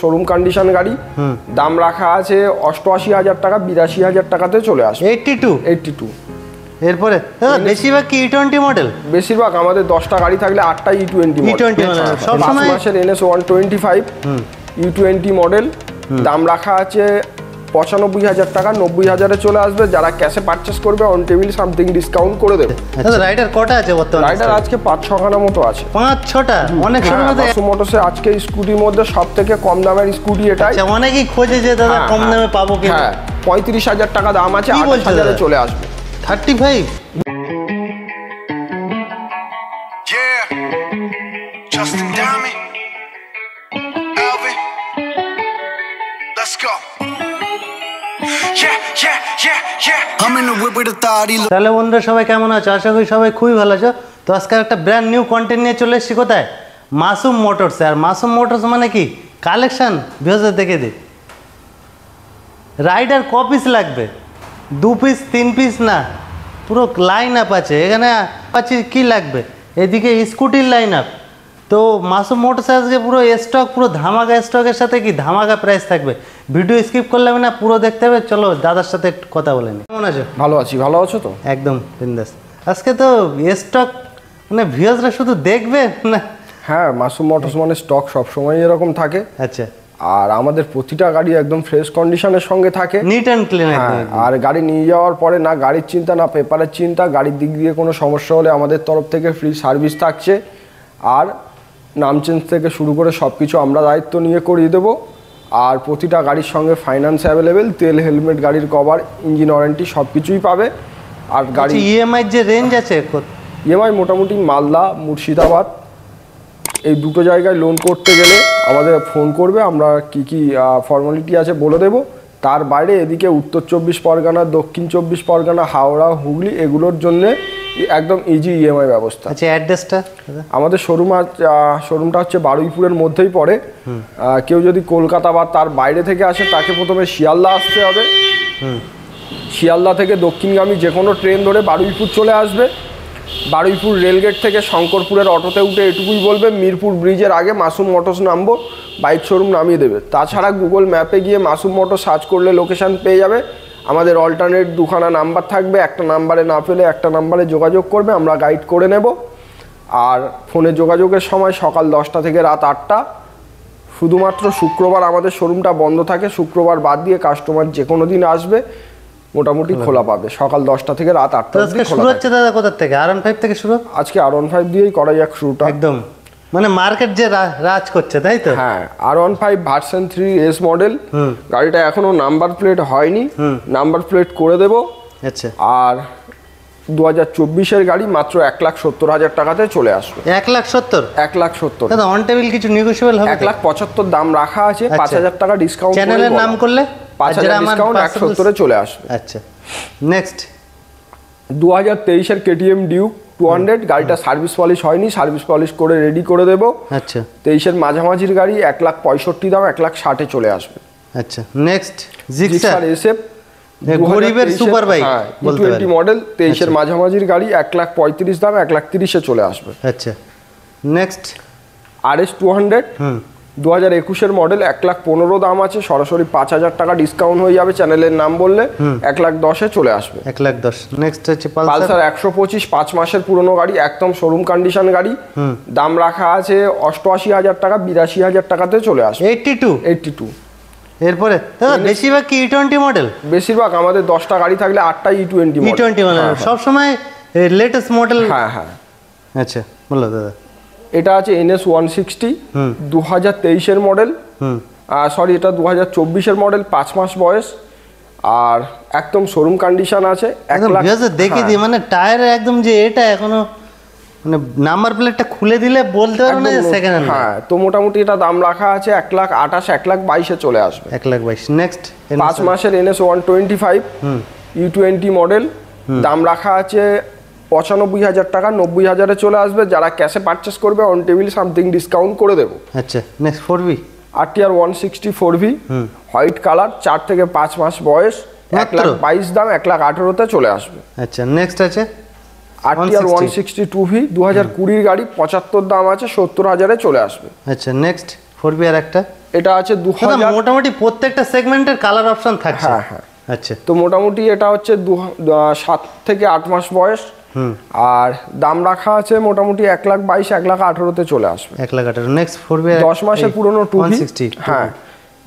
Showroom condition গাড়ি, দাম রাখা আছে 88,000 টাকা, 82,000 টাকাতে চলে আসবে। 82 এরপরে বেশিরভাগ কি E20 মডেল? বেশিরভাগ আমাদের 10টা গাড়ি থাকলে 8টাই E20 মডেল। সব সময় মাসের NS 125 E20 মডেল, দাম রাখা আছে 95,000 টাকা, 90,000-এ চলে আসবে। যারা ক্যাশে পারচেস করবে অন টেবিল সামথিং ডিসকাউন্ট করে দেবে। রাইডার কটা আছে বর্তমানে? রাইডার আজকে 5-6খানা মতো আছে। 5-6টা? অনেক সময় মাসুম মোটরসে আজকে স্কুটির মধ্যে সবথেকে কম দামের স্কুটি এটাই। অনেকেই খোঁজে যে দাদা কম দামে পাবো কি? 35,000 টাকা দাম আছে, 8,000-এ চলে আসবে। 35? Justin Diamond, Alvin, let's go. I'm in the whip with authority. তাহলে বন্ধুরা সবাই কেমন আছো? আশা করি সবাই খুবই ভালো আছো। তো আজকে একটা ব্র্যান্ড নিউ কন্টেন্ট নিয়ে চলে এসেছি কোথায়? মাসুম মোটরস। আর মাসুম মোটরস মানে কি কালেকশন ভিউয়ার্সদের দেখে দিই। রাইডার ক পিস লাগবে? 2 পিস 3 পিস না, পুরো লাইন আপ আছে এখানে। আছে কি লাগবে? এদিকে স্কুটির লাইন আপ। তো মাসুম মোটরস আজকে পুরো স্টক, পুরো ধামাকা স্টকের সাথে কি ধামাকা প্রাইস থাকবে। ভিডিও স্কিপ করলে না, পুরো দেখতে হবে। চলো দাদার সাথে একটু কথা বলে নি। কেমন আছো? ভালো আছি। ভালো আছো তো? একদম বিন্দাস। আজকে তো স্টক মানে ভিউয়ার্সরা শুধু দেখবে না? হ্যাঁ, মাসুম মোটরস মানে স্টক সবসময় এরকম থাকে। আচ্ছা। আর আমাদের প্রতিটা গাড়ি একদম ফ্রেশ কন্ডিশনের সঙ্গে থাকে, নিট অ্যান্ড ক্লিন। আর গাড়ি নিয়ে যাওয়ার পরে না গাড়ির চিন্তা না পেপারের চিন্তা। গাড়ির দিক দিয়ে কোনো সমস্যা হলে আমাদের তরফ থেকে ফ্রি সার্ভিস থাকছে। আর নাম চেঞ্জ থেকে শুরু করে সব কিছু আমরা দায়িত্ব নিয়ে করিয়ে দেবো। আর প্রতিটা গাড়ির সঙ্গে ফাইন্যান্স অ্যাভেলেবেল, তেল, হেলমেট, গাড়ির কভার, ইঞ্জিন ওয়ারেন্টি সব কিছুই পাবে। আর গাড়ি ইএমআই যে রেঞ্জ আছে, ইএমআই মোটামুটি মালদা, মুর্শিদাবাদ এই দুটো জায়গায় লোন করতে গেলে আমাদের ফোন করবে, আমরা কি ফর্মালিটি আছে বলে দেবো। তার বাইরে এদিকে উত্তর 24 পরগনা, দক্ষিণ 24 পরগনা, হাওড়া, হুগলি এগুলোর জন্য একদম ইজি ইএমআই ব্যবস্থা। আচ্ছা, অ্যাড্রেসটা? আমাদের শোরুমটা হচ্ছে বারুইপুরের মধ্যেই পড়ে। কেউ যদি কলকাতা বা তার বাইরে থেকে আসে তাকে প্রথমে শিয়ালদা আসতে হবে। শিয়ালদা থেকে দক্ষিণগামী যে কোনো ট্রেন ধরে বারুইপুর চলে আসবে। বারুইপুর রেলগেট থেকে শঙ্করপুরের অটোতে উঠে এটুকুই বলবে মিরপুর ব্রিজের আগে মাসুম মোটরস নামবো, বাইক শোরুম নামিয়ে দেবে। তাছাড়া গুগল ম্যাপে গিয়ে মাসুম মোটরস সার্চ করলে লোকেশান পেয়ে যাবে। আমাদের অল্টারনেট 2খানা নাম্বার থাকবে, একটা নাম্বারে না পেলে একটা নাম্বারে যোগাযোগ করবে, আমরা গাইড করে নেব। আর ফোনে যোগাযোগের সময় সকাল 10টা থেকে রাত 8টা। শুধুমাত্র শুক্রবার আমাদের শোরুমটা বন্ধ থাকে, শুক্রবার বাদ দিয়ে কাস্টমার যে কোনো দিন আসবে মোটামুটি খোলা পাবে। সকাল 10টা থেকে রাত 8টা অবধি শুরু হচ্ছে। দাদা কোথা থেকে? R15 থেকে শুরু? আজকে R15 দিয়েই করা যাক শুরুটা। একদম মানে মার্কেট যে রাজ করছে, তাই তো? হ্যাঁ, R15 ভার্সন 3S মডেল। গাড়িটা এখনো নাম্বার প্লেট হয়নি, নাম্বার প্লেট করে দেব। আচ্ছা। আর 2024-এর গাড়ি মাত্র 1,70,000 টাকাতে চলে আসবে। 1,70,000? 1,70,000। দাদা অন টেবিল কিছু নেগোশিয়েবল হবে? 1,75,000 দাম রাখা আছে। 5,000 টাকা ডিসকাউন্ট। চ্যানেলের নাম করলে 5,000 ডিসকাউন্ট 1,70,000-এ চলে আসবে। আচ্ছা, নেক্সট 2023-এর KTM ডিউক 200 গাড়িটা সার্ভিস পলিশ হয়নি, সার্ভিস পলিশ করে রেডি করে দেবো। আচ্ছা। 23-এর মাঝামাঝির গাড়ি 1,65,000 দাম, 1,60,000-এ চলে আসবে। আচ্ছা, নেক্সট জিক্সার SF গরিবের সুপার বাইক E20 মডেল, 23-এর মাঝামাঝির গাড়ি 1,35,000 দাম, 1,30,000-এ চলে আসবে। আচ্ছা, নেক্সট RS 200 2021-এর মডেল, 1,15,000 দাম আছে, সরাসরি 5,000 টাকা ডিসকাউন্ট হয়ে যাবে চ্যানেলের নাম বললে, 1,10,000-এ চলে আসবে। 1,10,000। নেক্সট হচ্ছে পালসার 125 5 মাসের পুরনো গাড়ি, একদম শোরুম কন্ডিশন গাড়ি, দাম রাখা আছে 88,000 টাকা, 82,000 টাকাতে চলে আসবে। 82। এরপরে দাদা বেশিরভাগ কি E20 মডেল? বেশিরভাগ আমাদের 10টা গাড়ি থাকলে 8টাই E20 মডেল। সব সময় লেটেস্ট মডেল। হ্যাঁ হ্যাঁ। আচ্ছা, বলো দাদা। এটা আছে NS 160 2023-এর মডেল। সরি, এটা 2024-এর মডেল, 5 মাস বয়স। আর একদম শোরুম কন্ডিশন আছে। দেখি দিই মানে টায়ার একদম যে এটা এখনো মানে নাম্বার প্লেটটা খুলে দিলে বলতে পারবো না যে সেকেন্ড হ্যান্ড। হ্যাঁ, তো মোটামুটি এটা দাম রাখা আছে 1,28,000 1,22,000-এ চলে আসবে। 1,22,000। নেক্সট 5 মাসের NS 125 E20 মডেল, দাম রাখা আছে 95,000 টাকা, 90,000-এ চলে আসবে। যারা ক্যাশে পারচেস করবে অন টেবিল সামথিং ডিসকাউন্ট করে দেবো। আচ্ছা, next 4V RTR 160 4V white colour, 4 থেকে 5 মাস বয়স, 1,22,000 দাম, 1,18,000-তে চলে আসবে। আচ্ছা, নেক্সট আছে RTR 160 2V 2020-এর গাড়ি, 75 দাম আছে, 70,000-এ চলে আসবে। আচ্ছা, নেক্সট 4V আর একটা এটা আছে দাদা 2000। মোটামুটি প্রত্যেকটা সেগমেন্টের কালার অপশন থাকছে। হ্যাঁ হ্যাঁ। আচ্ছা তো মোটামুটি এটা হচ্ছে 7 থেকে 8 মাস বয়স। আর দাম রাখা আছে মোটামুটি 1,22,000 1,18,000-তে চলে আসবে। 1,18,000। নেক্সট ফোরবি 10 মাসের পুরনো 160। হ্যাঁ,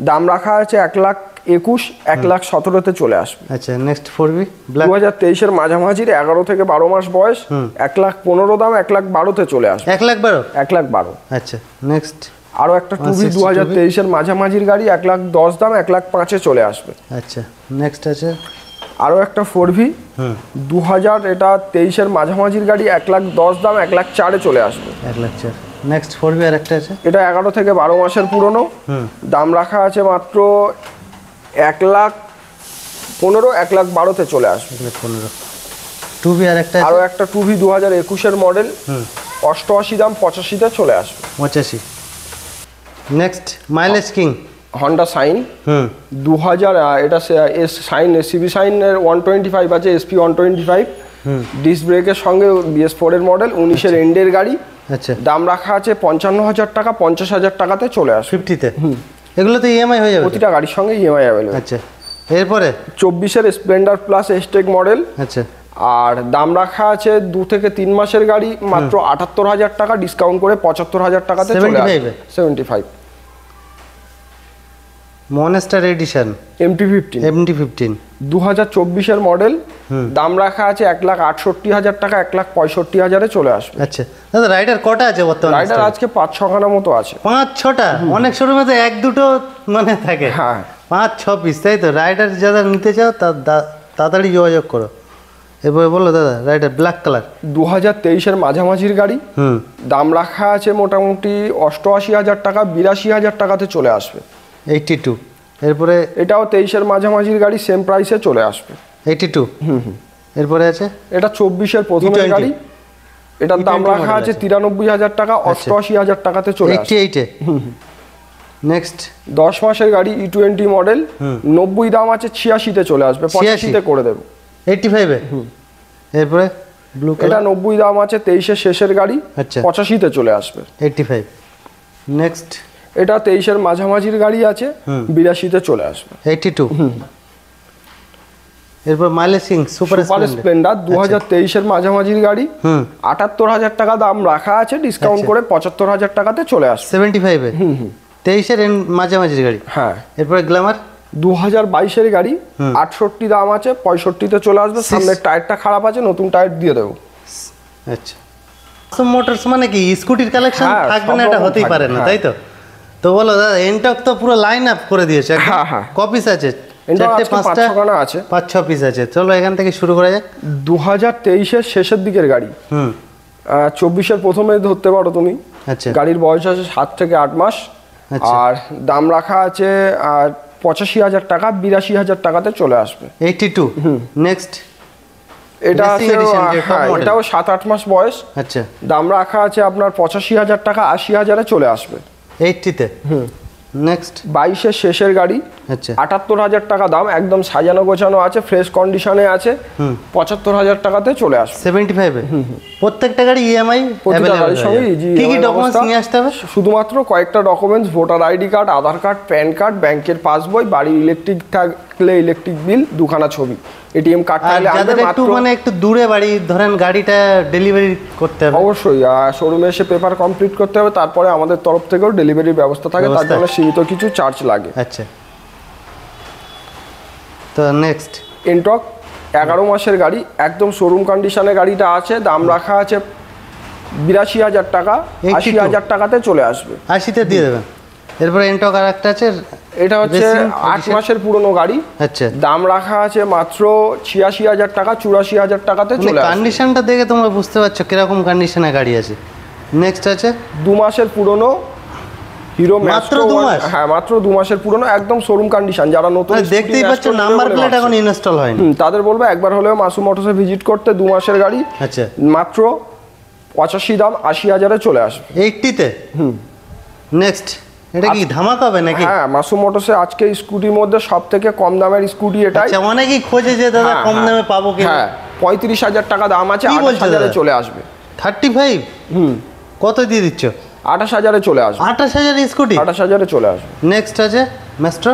দাম রাখা আছে 1,21,000 1,17,000-তে চলে আসবে। আচ্ছা নেক্সট ফোরবি ব্ল্যাক 2023-এর মাঝামাঝির 11 থেকে 12 মাস বয়স, 1,15,000 দাম 1,12,000-তে চলে আসবে। 1,12,000। 1,12,000। আচ্ছা নেক্সট আরও একটা টুবি 2023-এর মাঝামাঝির গাড়ি 1,10,000 দাম 1,05,000-এ চলে আসবে। আচ্ছা নেক্সট আছে আরও একটা 4V 2000, এটা 23-এর মাঝামাঝির গাড়ি 1,10,000 দাম 1,04,000-এ চলে আসবে। 1,04,000। নেক্সট ফোরবি আর একটা আছে এটা 11 থেকে 12 মাসের পুরনো, দাম রাখা আছে মাত্র 1,15,000 1,12,000-তে চলে আসবে। 1,15,000। টুবি আর একটা আরও একটা টুভি 2021-এর মডেল 88 দাম 85-তে চলে আসবে। 85। Next mileage king Honda Shine 2000, এটা সাইন সিবি সাইনের 125 আছে, SP 125 ডিস্ক ব্রেকের সঙ্গে BS4-এর মডেল 19-এর এন্ডের গাড়ি। আচ্ছা দাম রাখা আছে 55,000 টাকা 50,000 টাকাতে চলে আসবে। 50-তে। এগুলো তো ইএমআই হয়ে যাবে তো? প্রতিটা গাড়ির সঙ্গে EMI অ্যাভেলেবল। আচ্ছা এরপরে 24-এর স্প্লেন্ডার প্লাস এসটেক মডেল, আচ্ছা আর দাম রাখা আছে 2 থেকে 3 মাসের গাড়ি মাত্র 78,000 টাকা, ডিসকাউন্ট করে 75,000 টাকাতে চলে আসবে। 75 monster addition MT-15 MT-15 2024-এর model, দাম রাখা আছে 1,68,000 টাকা 1,65,000-এ চলে আসবে। আচ্ছা দাদা রাইডার কটা আছে বর্তমানে? রাইডার আজকে 5-6 খানা মতো আছে। 5-6টা? অনেক শোরুমে তো 1-2টো মানে থাকে। হ্যাঁ 5-6 পিস, তাই তো? রাইডার যারা নিতে চাও তাড়াতাড়ি যোগাযোগ করো। এরপরে বলো দাদা রাইডার ব্ল্যাক কালার 2023-এর মাঝামাঝির গাড়ি, দাম রাখা আছে মোটামুটি 88,000 টাকা 82,000 টাকাতে চলে আসবে। 82। এরপরে এটাও 23-এর মাঝামাঝির গাড়ি, সেম প্রাইসে চলে আসবে। 82। এরপরে আছে এটা 24-এর প্রথমের E20 গাড়ি, এটার দাম E20 রাখা আছে 93,000 টাকা 88,000 টাকাতে চলে আসবে। 88-এ। নেক্সট 10 মাসের গাড়ি E20 মডেল, 90 দাম আছে 86-তে চলে আসবে, 85-তে করে দেবো। 85-এ। এরপরে ব্লু এটা কালার 90 দাম আছে 23-এর শেষের গাড়ি, আচ্ছা 85-তে চলে আসবে। 85। নেক্সট এটা 23-এর মাঝামাঝির গাড়ি আছে, 82-তে চলে আসবে। 82। এরপর মাইলেজ কিং সুপার স্প্লেন্ডার 2023-এর মাঝামাঝির গাড়ি, 78,000 টাকা দাম রাখা আছে, ডিসকাউন্ট করে 75,000 টাকাতে চলে আসবে। 75-এ। 23-এর মাঝামাঝির গাড়ি। হ্যাঁ এরপরে গ্ল্যামার 2022-এর গাড়ি, 68 দাম আছে 65-তে চলে আসবে। সামনের টায়ারটা খারাপ আছে, নতুন টায়ার দিয়ে দেবো। আচ্ছা মোটরস মানে কি স্কুটির কালেকশন হ্যাঁ, থাকবে না সব এটা রকম হতেই পারে না, থাকবে, তাই তো? তো বলো দাদা এনটক তো পুরো লাইন আপ করে দিয়েছে। হ্যাঁ, হ্যাঁ। কপিস আছে? এনটক 4টে আজকে 5টা 5-6 খানা আছে। 5-6 পিস আছে। চলো এখান থেকে শুরু করা যাক। 2023-এর শেষের দিকের গাড়ি, 24-এর প্রথমে ধরতে পারো তুমি। আচ্ছা গাড়ির বয়স আছে 7 থেকে 8 মাস, আচ্ছা। আর দাম রাখা আছে 85,000 টাকা 82,000 টাকাতে চলে আসবে। 82। নেক্সট এটা Racing আছে, edition, যে top হ্যাঁ, model। এটাও 7-8 মাস বয়স, আচ্ছা দাম রাখা আছে আপনার 85,000 টাকা 80,000-এ চলে আসবে। 80-তে। নেক্সট 22-এর শেষের গাড়ি, আচ্ছা 78,000 টাকা দাম, একদম সাজানো গোছানো আছে, ফ্রেশ কন্ডিশনে আছে, 75,000 টাকাতে চলে আসবে। 75-এ। প্রত্যেকটা গাড়ি ইএমআই প্রতিটা গাড়ির সঙ্গে কি কি ডকুমেন্টস নিয়ে আসতে হবে? শুধুমাত্র কয়েকটা ডকুমেন্টস, ভোটার আইডি কার্ড, আধার কার্ড, প্যান কার্ড, ব্যাংকের পাসবই, বাড়ির ইলেকট্রিক থাকলে ইলেকট্রিক বিল, 2খানা ছবি, এটিএম কার্ড আর থাকলে যাদের একটু মানে একটু দূরে বাড়ি, ধরেন গাড়িটা ডেলিভারি করতে হবে, অবশ্যই শোরুমে এসে পেপার কমপ্লিট করতে হবে, তারপরে আমাদের তরফ থেকেও ডেলিভারির ব্যবস্থা থাকে, তার জন্য সীমিত কিছু চার্জ লাগে। আচ্ছা তো নেক্সট এনটক 11 মাসের গাড়ি, একদম শোরুম কন্ডিশনে গাড়িটা আছে, দাম রাখা আছে 82,000 টাকা 80,000 টাকাতে চলে আসবে। 80-তে দিয়ে দেবেন। এরপরে এনটক আর একটা আছে, এটা হচ্ছে 8 মাসের পুরনো গাড়ি, আচ্ছা দাম রাখা আছে মাত্র 86,000 টাকা 84,000 টাকাতে চলে আসবে। কন্ডিশনটা দেখে তোমরা বুঝতে পারছো কিরকম কন্ডিশনে গাড়ি আছে। নেক্সট আছে 2 মাসের পুরনো হিরো মাত্র ম্যাস্ট্রো 2 মাস? হ্যাঁ মাত্র 2 মাসের পুরনো, একদম শোরুম কন্ডিশন। যারা নতুন দেখতেই পাচ্ছ নাম্বার প্লেট এখন ইনস্টল হয়নি, তাদের বলবো একবার হলেও মাসু মোটরসে ভিজিট করতে। 2 মাসের গাড়ি, আচ্ছা মাত্র 85 দাম 80,000-এ চলে আসবে। 80-তে। নেক্সট এটা কি ধামাকা হবে নাকি? হ্যাঁ, মাসু মোটরসে আজকে স্কুটির মধ্যে সবথেকে কম দামের স্কুটি এটাই। আচ্ছা অনেকেই খোঁজে যে দাদা কম দামে পাবো কি? হ্যাঁ 35,000 টাকা দাম আছে, কি বলছো 28,000-এ দাদা? চলে আসবে। 35? কত দিয়ে দিচ্ছ? 28,000-এ চলে আসবে। 28,000 স্কুটি? 28,000-এ চলে আসবে। নেক্সট আছে ম্যাস্ট্রো।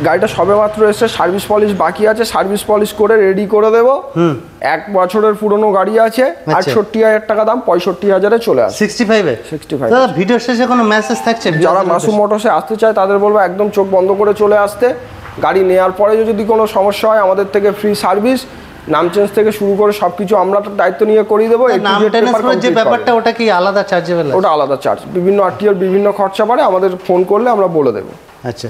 গাড়িটা সবেমাত্র এসে সার্ভিস পলিশ বাকি আছে, সার্ভিস পলিশ করে রেডি করে দেবো। 1 বছরের পুরনো গাড়ি আছে, 68,000 টাকা দাম, 65,000-এ চলে আসবে। 65-এ? 65। দাদা ভিডিও শেষে কোনো মেসেজ থাকছে? যারা মাসুম মোটরসে আসতে চায় তাদের বলবো একদম চোখ বন্ধ করে চলে আসতে। গাড়ি নেওয়ার পরে যদি কোনো সমস্যা হয় আমাদের থেকে ফ্রি সার্ভিস, নাম চেঞ্জ থেকে শুরু করে সবকিছু আমরা দায়িত্ব নিয়ে করিয়ে দেবো। নাম ট্রান্সফার যে ব্যাপারটা ওটা কি আলাদা চার্জেবল? ওটা আলাদা চার্জ, বিভিন্ন আরটিওর বিভিন্ন খরচা পড়ে, আমাদের ফোন করলে আমরা বলে দেবো। আচ্ছা।